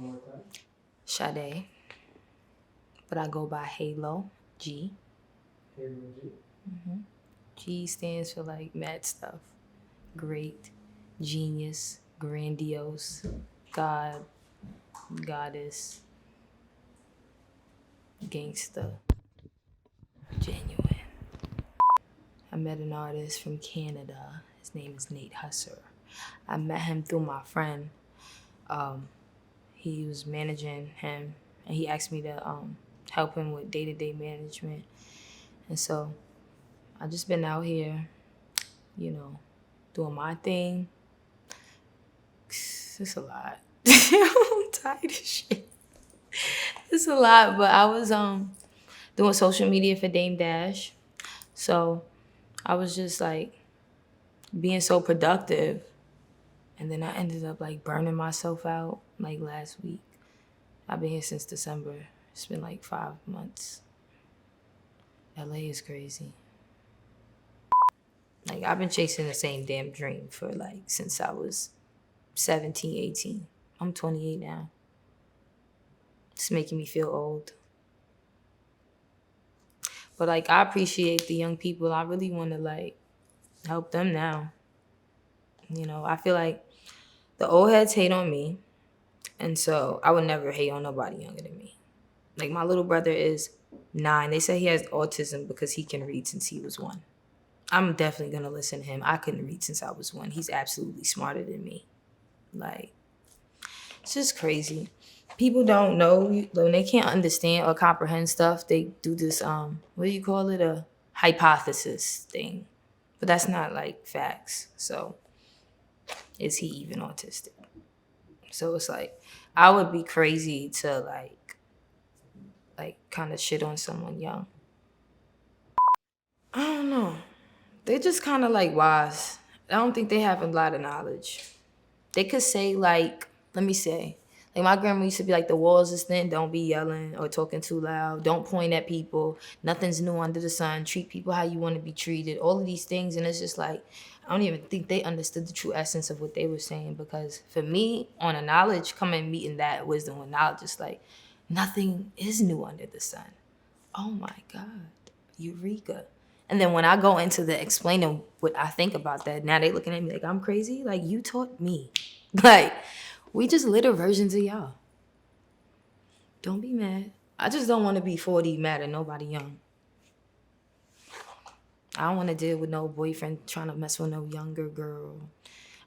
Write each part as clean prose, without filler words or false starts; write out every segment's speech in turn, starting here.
One more time. Sade, but I go by Halo, G. Halo G. G stands for like mad stuff. Great, genius, grandiose, God, goddess, gangsta, genuine. I met an artist from Canada. His name is Nate Husser. I met him through my friend. He was managing him, and he asked me to help him with day-to-day management. And so I just been out here, doing my thing. It's a lot. I'm tired of shit. It's a lot, but I was doing social media for Dame Dash. So I was just like being so productive. And then I ended up like burning myself out like last week. I've been here since December. It's been like 5 months. LA is crazy. Like I've been chasing the same damn dream for like since I was 17, 18. I'm 28 now. It's making me feel old. But like I appreciate the young people. I really want to like help them now. I feel like the old heads hate on me. And so I would never hate on nobody younger than me. Like my little brother is 9. They say he has autism because he can read since he was 1. I'm definitely going to listen to him. I couldn't read since I was 1. He's absolutely smarter than me. Like, it's just crazy. People don't know, when they can't understand or comprehend stuff, they do this, what do you call it? A hypothesis thing. But that's not like facts. So is he even autistic? So it's like, I would be crazy to like kind of shit on someone young. I don't know. They're just kind of like wise. I don't think they have a lot of knowledge. They could say like, let me say, like my grandma used to be like, the walls is thin, don't be yelling or talking too loud, don't point at people, nothing's new under the sun, treat people how you want to be treated, all of these things. And it's just like, I don't even think they understood the true essence of what they were saying, because for me, on a knowledge, coming meeting that wisdom with knowledge, it's like, nothing is new under the sun. Oh my God, Eureka. And then when I go into the explaining what I think about that, now they looking at me like I'm crazy. Like, you taught me. Like, we just little versions of y'all. Don't be mad. I just don't want to be 40 mad at nobody young. I don't want to deal with no boyfriend trying to mess with no younger girl.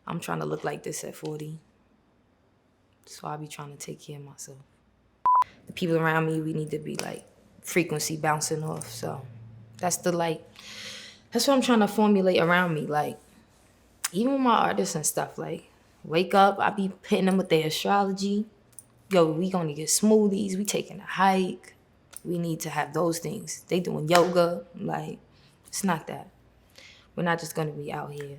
I'm trying to look like this at 40. So I be trying to take care of myself. The people around me, we need to be like frequency bouncing off. So that's what I'm trying to formulate around me. Like, even with my artists and stuff, like, wake up, I be hitting them with their astrology. Yo, we gonna get smoothies, we taking a hike. We need to have those things. They doing yoga. Like, it's not that. We're not just gonna be out here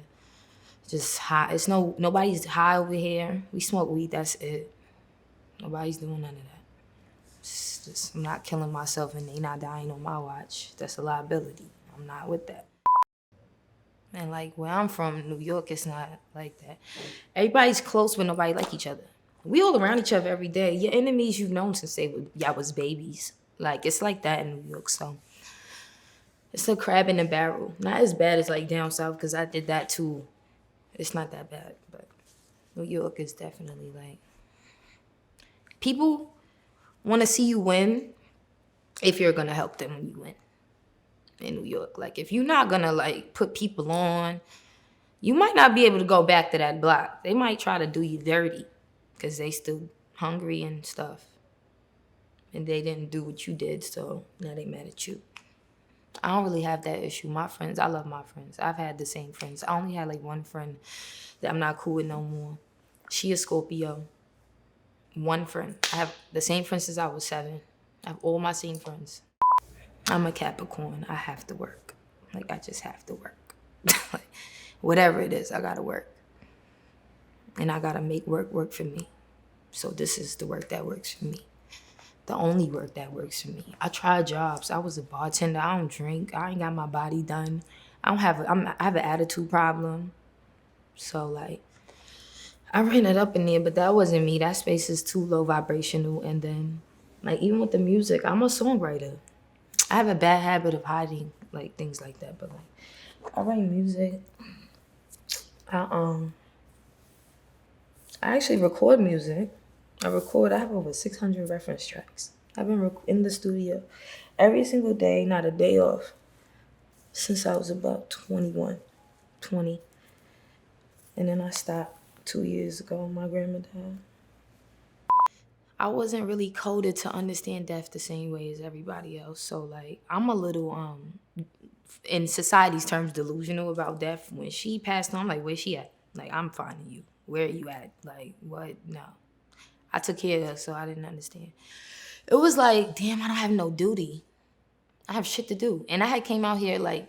just high. Nobody's high over here. We smoke weed, that's it. Nobody's doing none of that. It's just, I'm not killing myself and they not dying on my watch. That's a liability. I'm not with that. And like where I'm from, New York, it's not like that. Everybody's close, but nobody like each other. We all around each other every day. Your enemies you've known since y'all was babies. Like, it's like that in New York. So it's a crab in a barrel. Not as bad as like down south, because I did that too. It's not that bad, but New York is definitely like, people want to see you win if you're gonna help them when you win. In New York, like, if you're not gonna like put people on, you might not be able to go back to that block. They might try to do you dirty because they still hungry and stuff, and they didn't do what you did, so now they mad at you. I don't really have that issue. My friends, I love my friends. I've had the same friends. I only had like one friend that I'm not cool with no more. She a Scorpio. One friend. I have the same friends since I was 7. I have all my same friends. I'm a Capricorn. I have to work. Like, I just have to work. Like, whatever it is, I gotta work. And I gotta make work for me. So this is the work that works for me. The only work that works for me. I tried jobs. I was a bartender. I don't drink. I ain't got my body done. I have an attitude problem. So like, I ran it up in there, but that wasn't me. That space is too low vibrational. And then, like, even with the music, I'm a songwriter. I have a bad habit of hiding, like, things like that. But, like, I write music. I actually record music. I have over 600 reference tracks. I've been in the studio every single day, not a day off, since I was about 21, 20. And then I stopped 2 years ago. My grandma died. I wasn't really coded to understand death the same way as everybody else. So, like, I'm a little, in society's terms, delusional about death. When she passed on, I'm like, where's she at? Like, I'm finding you. Where are you at? Like, what? No. I took care of her, so I didn't understand. It was like, damn, I don't have no duty. I have shit to do. And I had came out here, like,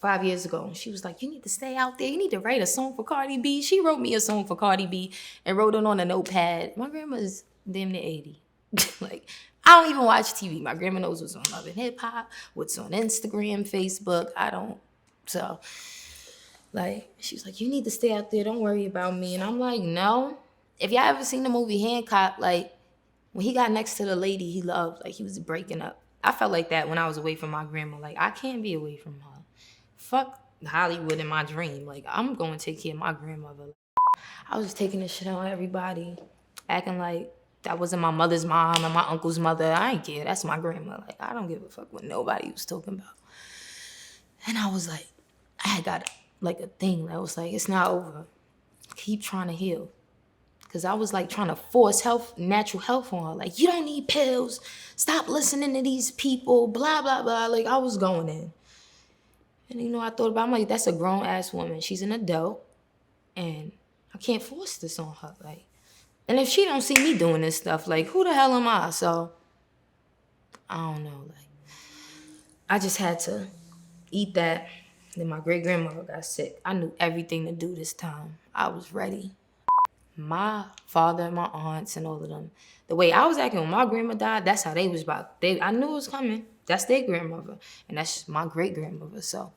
5 years ago, and she was like, you need to stay out there. You need to write a song for Cardi B. She wrote me a song for Cardi B and wrote it on a notepad. My grandma's damn near 80. Like, I don't even watch TV. My grandma knows what's on Love and Hip Hop, what's on Instagram, Facebook. I don't. So, like, she was like, you need to stay out there. Don't worry about me. And I'm like, no. If y'all ever seen the movie Hancock, like, when he got next to the lady he loved, like, he was breaking up. I felt like that when I was away from my grandma. Like, I can't be away from her. Fuck Hollywood in my dream. Like, I'm going to take care of my grandmother. I was just taking this shit on everybody, acting like that wasn't my mother's mom and my uncle's mother. I ain't care. That's my grandma. Like, I don't give a fuck what nobody was talking about. And I was like, I had got like a thing that was like, it's not over. Keep trying to heal. Because I was like trying to force health, natural health on her. Like, you don't need pills. Stop listening to these people, blah, blah, blah. Like, I was going in. And, you know, I thought about it, I'm like, that's a grown-ass woman. She's an adult, and I can't force this on her. Like, and if she don't see me doing this stuff, like, who the hell am I? So, I don't know. Like, I just had to eat that. Then my great-grandmother got sick. I knew everything to do this time. I was ready. My father, my aunts, and all of them, the way I was acting when my grandma died, that's how they was about. I knew it was coming. That's their grandmother, and that's my great-grandmother. So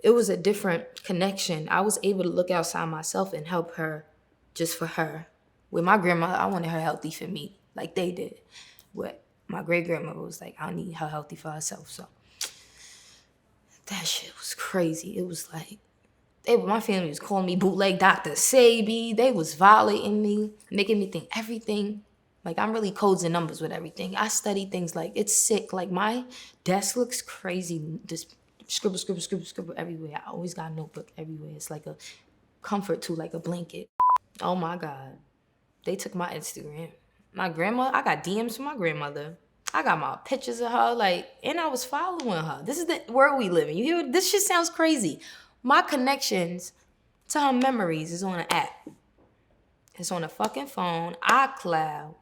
it was a different connection. I was able to look outside myself and help her just for her. With my grandma, I wanted her healthy for me, like they did. But my great-grandmother was like, I need her healthy for herself. So that shit was crazy. It was like, my family was calling me bootleg Dr. Sabi. They was violating me, making me think everything. Like, I'm really codes and numbers with everything. I study things like, it's sick. Like, my desk looks crazy. Just scribble, scribble, scribble, scribble everywhere. I always got a notebook everywhere. It's like a comfort tool, like a blanket. Oh my God. They took my Instagram. My grandma, I got DMs from my grandmother. I got my pictures of her, like, and I was following her. This is the world we live in. You hear? This shit sounds crazy. My connections to her memories is on an app. It's on a fucking phone, iCloud,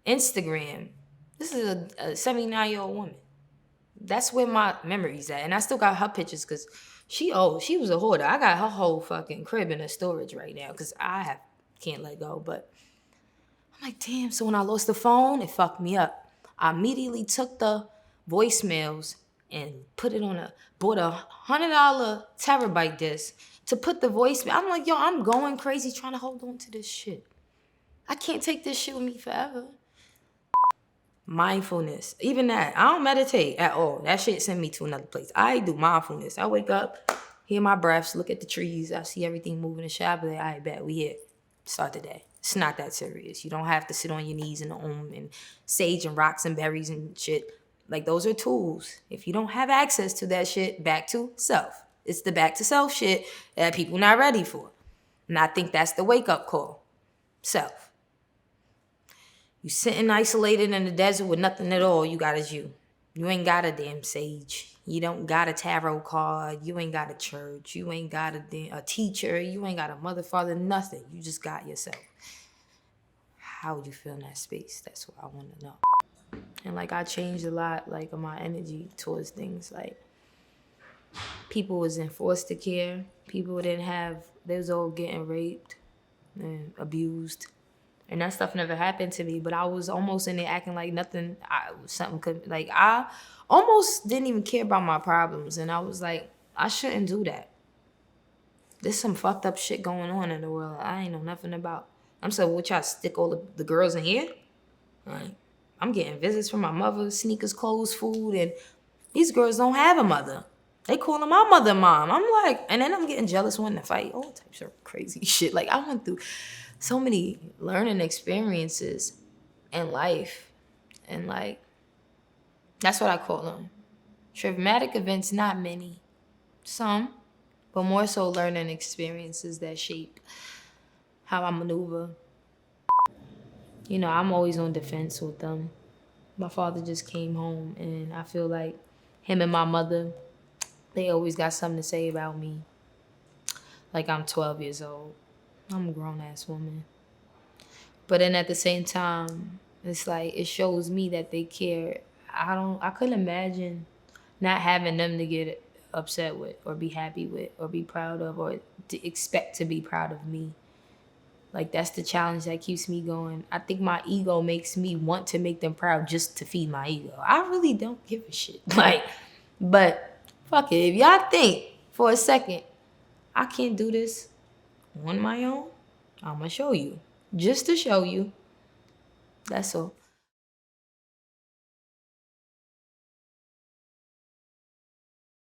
Instagram. This is a 79-year-old woman. That's where my memories at. And I still got her pictures because she old. She was a hoarder. I got her whole fucking crib in a storage right now because can't let go. But I'm like, damn. So when I lost the phone, it fucked me up. I immediately took the voicemails and bought a $100 terabyte disc to put the voicemail. I'm like, yo, I'm going crazy trying to hold on to this shit. I can't take this shit with me forever. Mindfulness, even that. I don't meditate at all. That shit sent me to another place. I do mindfulness. I wake up, hear my breaths, look at the trees. I see everything moving and shit. I be like, all right, bet, we here. Start the day. It's not that serious. You don't have to sit on your knees in the and sage and rocks and berries and shit. Like, those are tools. If you don't have access to that shit, back to self. It's the back to self shit that people not ready for. And I think that's the wake-up call. Self. You sitting isolated in the desert with nothing at all you got is you. You ain't got a damn sage. You don't got a tarot card. You ain't got a church. You ain't got a teacher. You ain't got a mother, father, nothing. You just got yourself. How would you feel in that space? That's what I want to know. And, like, I changed a lot, like, of my energy towards things. Like, people was in foster care. People they was all getting raped and abused. And that stuff never happened to me, but I was almost in there acting like I almost didn't even care about my problems. And I was like, I shouldn't do that. There's some fucked up shit going on in the world I ain't know nothing about. I'm saying, what y'all stick all the girls in here? Like, I'm getting visits from my mother, sneakers, clothes, food, and these girls don't have a mother. They calling my mother mom. I'm like, and then I'm getting jealous wanting to fight. All types of crazy shit. Like, I went through so many learning experiences in life. And like, that's what I call them. Traumatic events, not many. Some, but more so learning experiences that shape how I maneuver. You know, I'm always on defense with them. My father just came home, and I feel like him and my mother, they always got something to say about me. Like, I'm 12 years old. I'm a grown-ass woman. But then at the same time, it's like, it shows me that they care. I couldn't imagine not having them to get upset with or be happy with or be proud of or to expect to be proud of me. Like, that's the challenge that keeps me going. I think my ego makes me want to make them proud just to feed my ego. I really don't give a shit. Like, but fuck it. If y'all think for a second I can't do this on my own, I'm gonna show you. Just to show you. That's all.